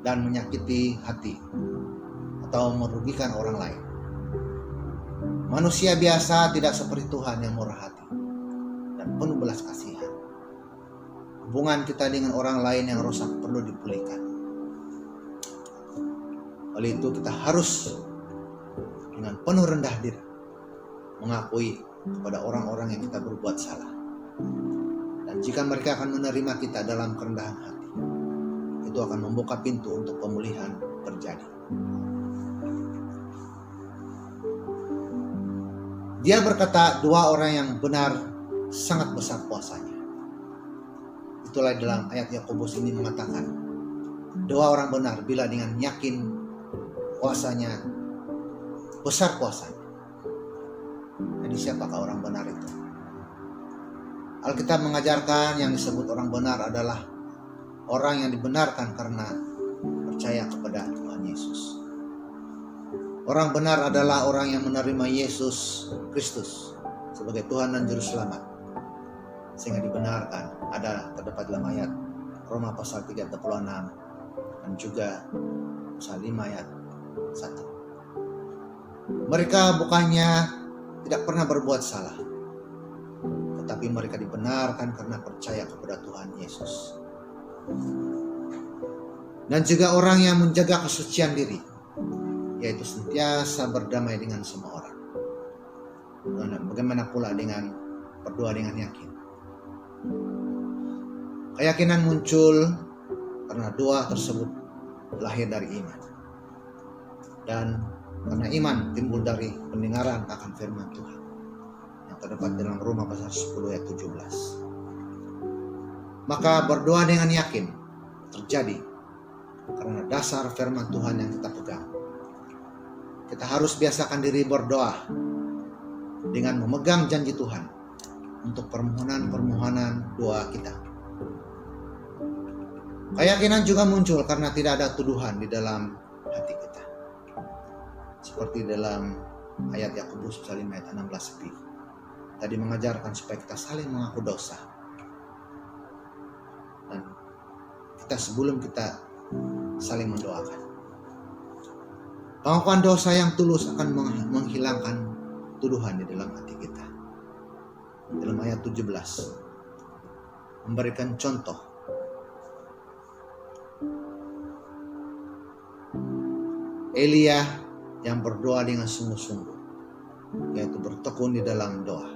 dan menyakiti hati atau merugikan orang lain. Manusia biasa tidak seperti Tuhan yang murah hati dan penuh belas kasihan. Hubungan kita dengan orang lain yang rusak perlu dipulihkan. Oleh itu kita harus dengan penuh rendah diri mengakui kepada orang-orang yang kita berbuat salah. Dan jika mereka akan menerima kita dalam kerendahan hati, itu akan membuka pintu untuk pemulihan terjadi. Dia berkata, dua orang yang benar sangat besar kuasanya. Itulah dalam ayat Yakobus ini mengatakan, dua orang benar bila dengan yakin kuasanya, besar kuasanya. Jadi siapakah orang benar itu? Alkitab mengajarkan yang disebut orang benar adalah orang yang dibenarkan karena percaya kepada Tuhan Yesus. Orang benar adalah orang yang menerima Yesus Kristus sebagai Tuhan dan Juru Selamat, sehingga dibenarkan. Ada terdapat dalam ayat Roma pasal 3:36 dan juga pasal 5 ayat 1. Mereka bukannya tidak pernah berbuat salah, tetapi mereka dibenarkan karena percaya kepada Tuhan Yesus. Dan juga orang yang menjaga kesucian diri, yaitu sentiasa berdamai dengan semua orang. Bagaimana pula dengan berdoa dengan yakin? Keyakinan muncul karena doa tersebut lahir dari iman. Dan karena iman timbul dari pendengaran akan firman Tuhan yang terdapat dalam Roma pasal 10 ayat 17. Maka berdoa dengan yakin terjadi karena dasar firman Tuhan yang kita pegang. Kita harus biasakan diri berdoa dengan memegang janji Tuhan untuk permohonan-permohonan doa kita. Keyakinan juga muncul karena tidak ada tuduhan di dalam hati kita. Seperti dalam ayat Yakobus pasal 5 ayat 16b. Tadi mengajarkan supaya kita saling mengaku dosa. Dan kita sebelum kita saling mendoakan. Pengakuan dosa yang tulus akan menghilangkan tuduhan di dalam hati kita. Dalam ayat 17 memberikan contoh Elia yang berdoa dengan sungguh-sungguh, yaitu bertekun di dalam doa.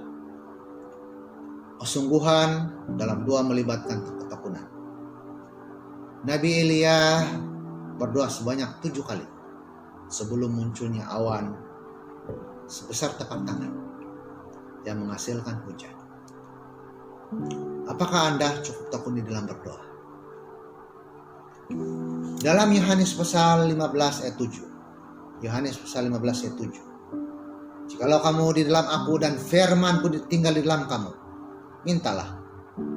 Kesungguhan dalam doa melibatkan ketekunan. Nabi Elia berdoa sebanyak 7 kali sebelum munculnya awan sebesar tapak tangan yang menghasilkan hujan. Apakah Anda cukup tekun di dalam berdoa? Dalam Yohanes pasal 15 ayat 7. Yohanes pasal 15 ayat 7. Jikalau kamu di dalam aku dan firman-Ku tinggal di dalam kamu, mintalah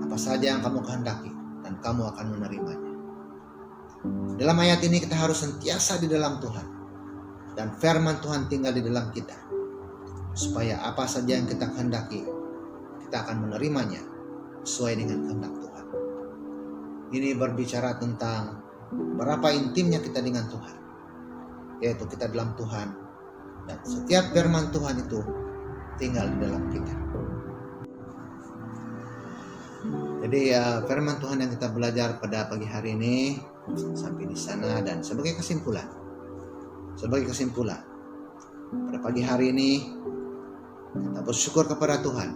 apa saja yang kamu kehendaki dan kamu akan menerimanya. Dalam ayat ini kita harus sentiasa di dalam Tuhan dan firman Tuhan tinggal di dalam kita, supaya apa saja yang kita kehendaki kita akan menerimanya sesuai dengan kehendak Tuhan. Ini berbicara tentang berapa intimnya kita dengan Tuhan, yaitu kita dalam Tuhan dan setiap firman Tuhan itu tinggal di dalam kita. Jadi firman Tuhan yang kita belajar pada pagi hari ini sampai di sana. Dan sebagai kesimpulan pada pagi hari ini kita bersyukur kepada Tuhan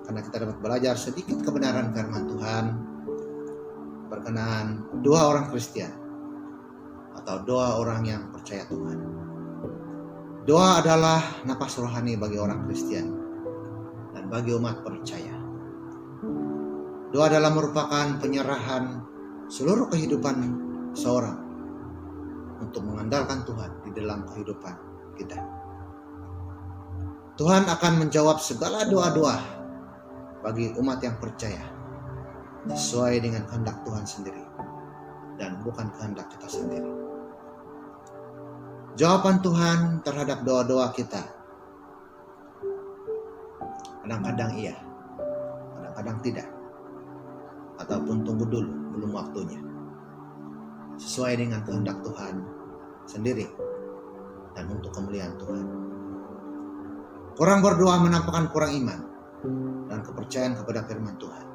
karena kita dapat belajar sedikit kebenaran firman Tuhan berkenaan doa orang Kristen atau doa orang yang percaya Tuhan. Doa adalah napas rohani bagi orang Kristen dan bagi umat percaya. Doa adalah merupakan penyerahan seluruh kehidupan seorang untuk mengandalkan Tuhan di dalam kehidupan kita. Tuhan akan menjawab segala doa-doa bagi umat yang percaya sesuai dengan kehendak Tuhan sendiri dan bukan kehendak kita sendiri. Jawaban Tuhan terhadap doa-doa kita kadang-kadang iya, kadang-kadang tidak, ataupun tunggu dulu, belum waktunya, sesuai dengan kehendak Tuhan sendiri dan untuk kemuliaan Tuhan. Kurang berdoa menampakkan kurang iman dan kepercayaan kepada firman Tuhan.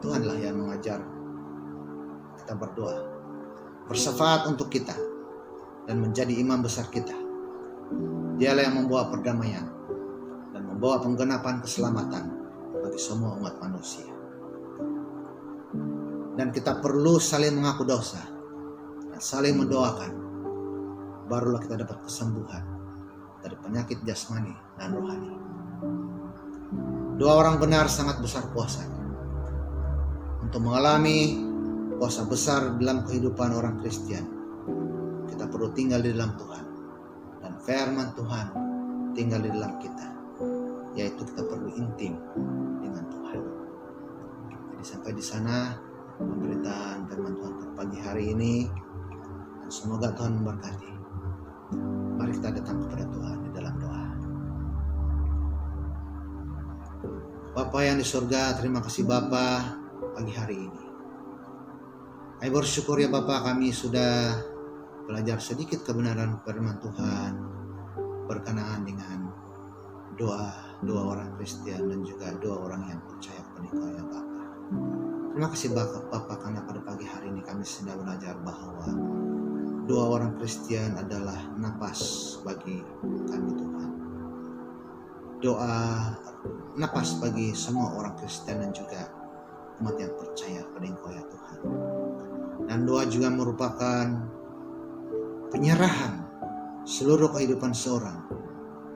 Tuhanlah yang mengajar kita berdoa, bersyafaat untuk kita dan menjadi imam besar kita. Dialah yang membawa perdamaian dan membawa penggenapan keselamatan bagi semua umat manusia. Dan kita perlu saling mengaku dosa dan saling mendoakan, barulah kita dapat kesembuhan dari penyakit jasmani dan rohani. Doa orang benar sangat besar kuasanya. Untuk mengalami kuasa besar dalam kehidupan orang Kristen, kita perlu tinggal di dalam Tuhan dan firman Tuhan tinggal di dalam kita, yaitu kita perlu intim dengan Tuhan. Jadi sampai di sana pemberitaan firman Tuhan pada pagi hari ini, dan semoga Tuhan memberkati. Mari kita datang kepada Tuhan di dalam doa. Bapa yang di surga, terima kasih Bapa pagi hari ini. Kami bersyukur ya Bapa, kami sudah belajar sedikit kebenaran firman Tuhan berkenaan dengan dua orang Kristen dan juga 2 orang yang percaya kepada Engkau ya Bapa. Terima kasih Bapa karena pada pagi hari ini kami sudah belajar bahwa 2 orang Kristen adalah napas bagi kami Tuhan. Doa napas bagi semua orang Kristen dan juga umat yang percaya kepada Engkau ya Tuhan. Dan doa juga merupakan penyerahan seluruh kehidupan seorang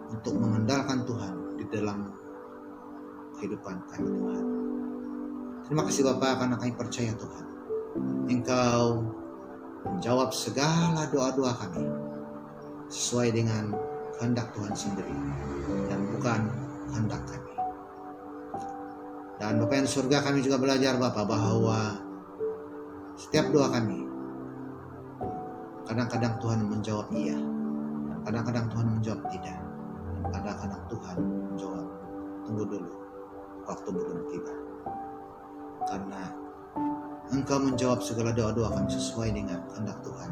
untuk mengandalkan Tuhan di dalam kehidupan kami Tuhan. Terima kasih Bapa karena kami percaya Tuhan, Engkau menjawab segala doa-doa kami sesuai dengan kehendak Tuhan sendiri dan bukan kehendak kami. Dan Bapa yang di surga, kami juga belajar Bapa bahwa setiap doa kami kadang-kadang Tuhan menjawab iya, dan kadang-kadang Tuhan menjawab tidak, dan kadang-kadang Tuhan menjawab tunggu dulu, waktu belum tiba. Karena Engkau menjawab segala doa-doa kami sesuai dengan kehendak Tuhan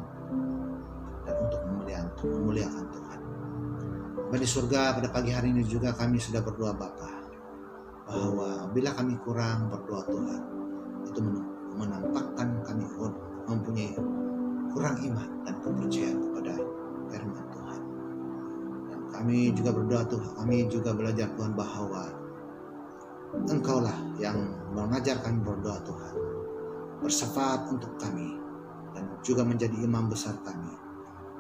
dan untuk memuliakan Tuhan. Bapa di surga, pada pagi hari ini juga kami sudah berdoa Bapa, bahwa bila kami kurang berdoa Tuhan, itu menampakkan kami mempunyai kurang iman dan kepercayaan kepada firman Tuhan. Dan kami juga berdoa Tuhan, kami juga belajar Tuhan bahwa Engkaulah yang mengajar kami berdoa Tuhan, bersyafaat untuk kami dan juga menjadi imam besar kami,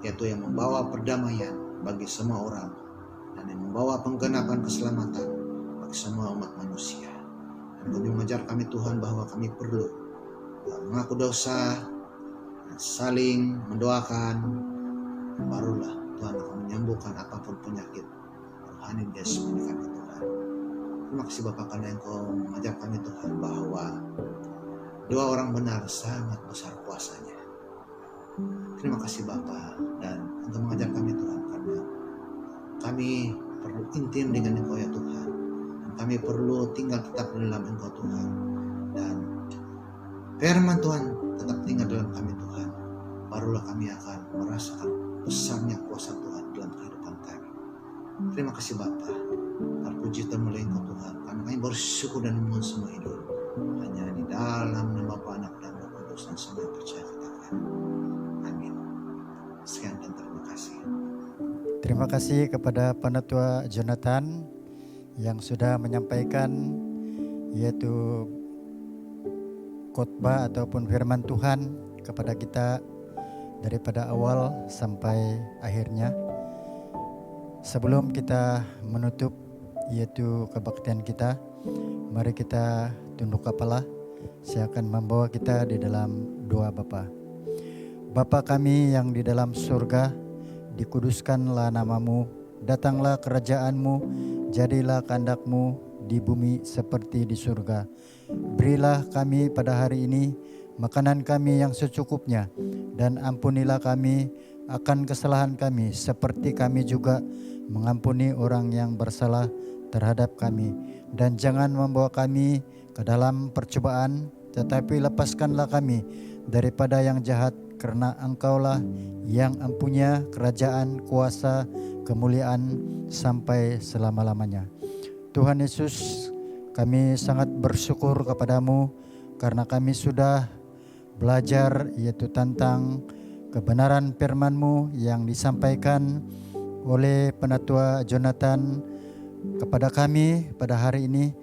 yaitu yang membawa perdamaian bagi semua orang dan yang membawa penggenapan keselamatan bagi semua umat manusia. Dan kami mengajar kami Tuhan bahwa kami perlu mengaku dosa, saling mendoakan, barulah Tuhan akan menyembuhkan apapun penyakit rohani dan jasmani kami Tuhan. Terima kasih Bapa karena Engkau mengajar kami Tuhan bahwa 2 orang benar sangat besar kuasanya. Terima kasih Bapa, dan Engkau mengajar kami Tuhan karena kami perlu intim dengan Engkau ya Tuhan, dan kami perlu tinggal tetap dalam Engkau Tuhan, dan firman Tuhan tetap tinggal dalam kami Tuhan, barulah kami akan merasakan besarnya kuasa Tuhan dalam kehidupan kami. Terima kasih Bapa, terpuji dan mulia Engkau Tuhan, karena kami bersyukur dan memohon semua itu hanya di dalam nama Bapa, Anak dan Roh Kudus, dan semua yang percaya katakan amin. Sekian dan terima kasih. Terima kasih kepada Penatua Jonathan yang sudah menyampaikan yaitu khotbah ataupun firman Tuhan kepada kita daripada awal sampai akhirnya. Sebelum kita menutup yaitu kebaktian kita, mari kita tunduk kepala. Saya akan membawa kita di dalam doa Bapa. Bapa kami yang di dalam surga, dikuduskanlah namamu, datanglah kerajaanmu, jadilah kehendak-Mu di bumi seperti di surga. Berilah kami pada hari ini makanan kami yang secukupnya, dan ampunilah kami akan kesalahan kami seperti kami juga mengampuni orang yang bersalah terhadap kami. Dan jangan membawa kami ke dalam percobaan, tetapi lepaskanlah kami daripada yang jahat, karena Engkaulah yang empunya kerajaan, kuasa, kemuliaan sampai selama-lamanya. Tuhan Yesus, kami sangat bersyukur kepadamu karena kami sudah belajar yaitu tentang kebenaran firman-Mu yang disampaikan oleh Penatua Jonathan kepada kami pada hari ini,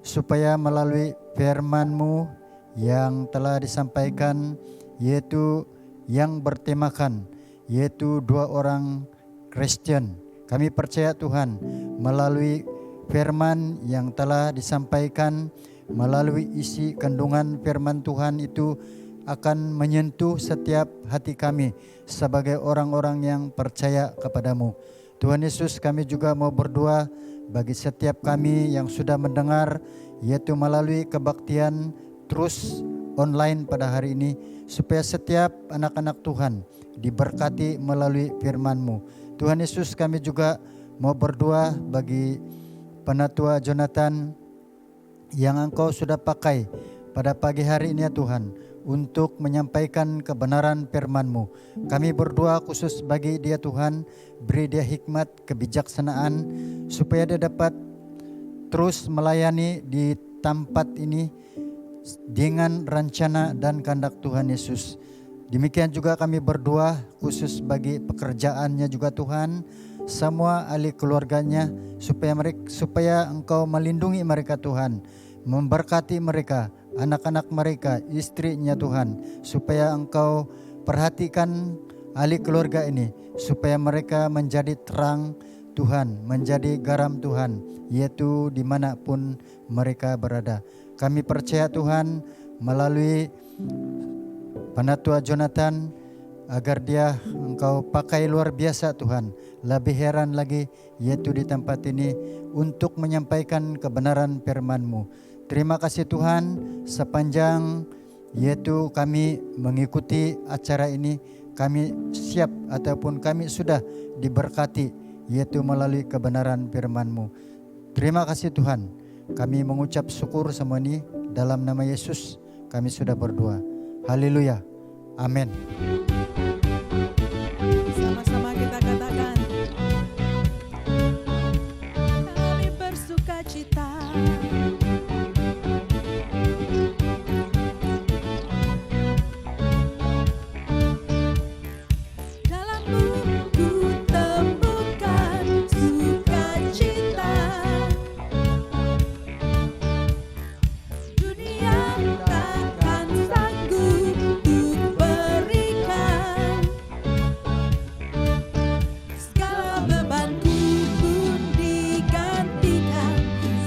supaya melalui firman-Mu yang telah disampaikan yaitu yang bertemakan yaitu 2 orang Kristen. Kami percaya Tuhan melalui firman yang telah disampaikan, melalui isi kandungan firman Tuhan itu akan menyentuh setiap hati kami sebagai orang-orang yang percaya kepadamu. Tuhan Yesus, kami juga mau berdoa bagi setiap kami yang sudah mendengar yaitu melalui kebaktian terus online pada hari ini, supaya setiap anak-anak Tuhan diberkati melalui firman-Mu. Tuhan Yesus, kami juga mau berdoa bagi Penatua Jonathan yang Engkau sudah pakai pada pagi hari ini ya Tuhan, untuk menyampaikan kebenaran firman-Mu. Kami berdoa khusus bagi dia Tuhan, beri dia hikmat, kebijaksanaan, supaya dia dapat terus melayani di tempat ini dengan rencana dan kehendak Tuhan Yesus. Demikian juga kami berdoa khusus bagi pekerjaannya juga Tuhan, semua ahli keluarganya, supaya Engkau melindungi mereka Tuhan, memberkati mereka, anak-anak mereka, istrinya Tuhan, supaya Engkau perhatikan ahli keluarga ini, supaya mereka menjadi terang Tuhan, menjadi garam Tuhan, yaitu dimanapun mereka berada. Kami percaya Tuhan melalui Penatua Jonathan, agar dia Engkau pakai luar biasa Tuhan. Lebih heran lagi yaitu di tempat ini untuk menyampaikan kebenaran firman-Mu. Terima kasih Tuhan, sepanjang yaitu kami mengikuti acara ini, kami siap ataupun kami sudah diberkati yaitu melalui kebenaran firman-Mu. Terima kasih Tuhan, kami mengucap syukur semua ini dalam nama Yesus kami sudah berdoa. Haleluya. Amin. Sama-sama kita katakan, kami bersuka cita. Dalam-Mu ku temukan sukacita. Dunia takkan sanggup untuk berikan. Segala bebanku pun digantikan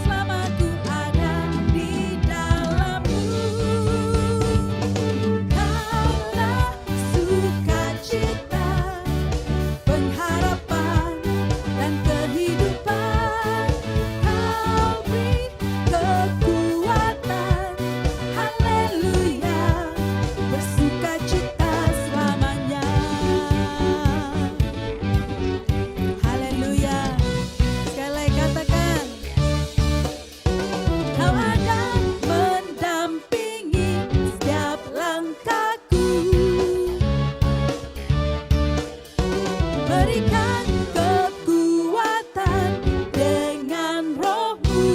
selama ku ada di dalam-Mu. Kaulah sukacita, pengharapan dan kehidupan. Kau beri kekuatan, haleluya, bersukacita selamanya. Haleluya. Sekali lagi katakan, Kau ada mendampingi setiap langkahku. Berikan kekuatan dengan Roh-Mu.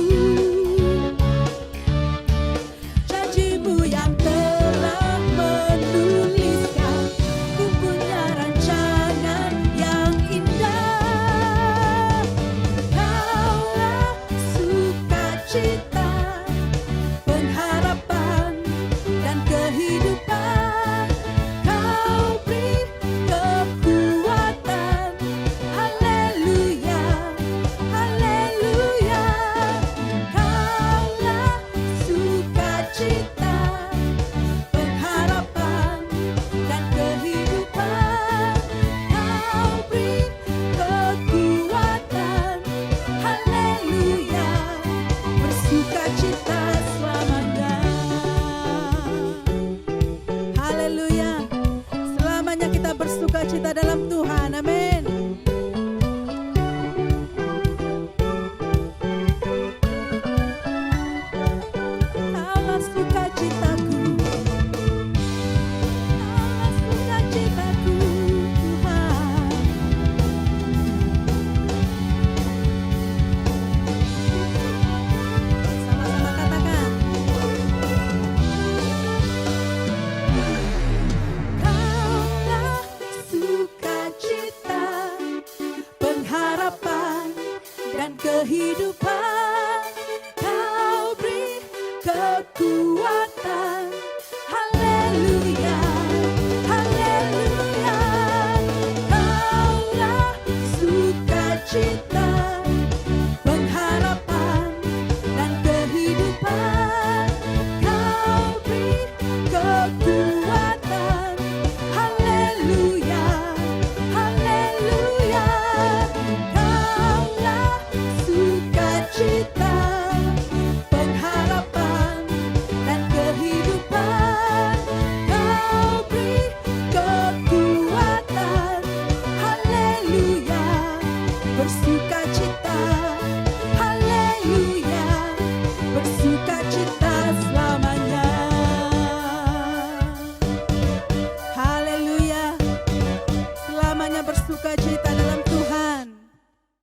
Janji-Mu yang telah menuliskan, ku punya rancangan yang indah. Kaulah sukacita, pengharapan dan kehidupan. Kau beri kekuatan, haleluya, haleluya. Kaulah sukacita, pengharapan dan kehidupan. Kau beri kekuatan, haleluya, bersukacita selamanya. Haleluya. Selamanya kita bersukacita dalam Tuhan. Amin. Kaulah sukacitaku, kaulah sukacitaku, Tuhan. Sama-sama katakan, kaulah sukacita, pengharapan dan kehidupan. Kau beri kekuatan,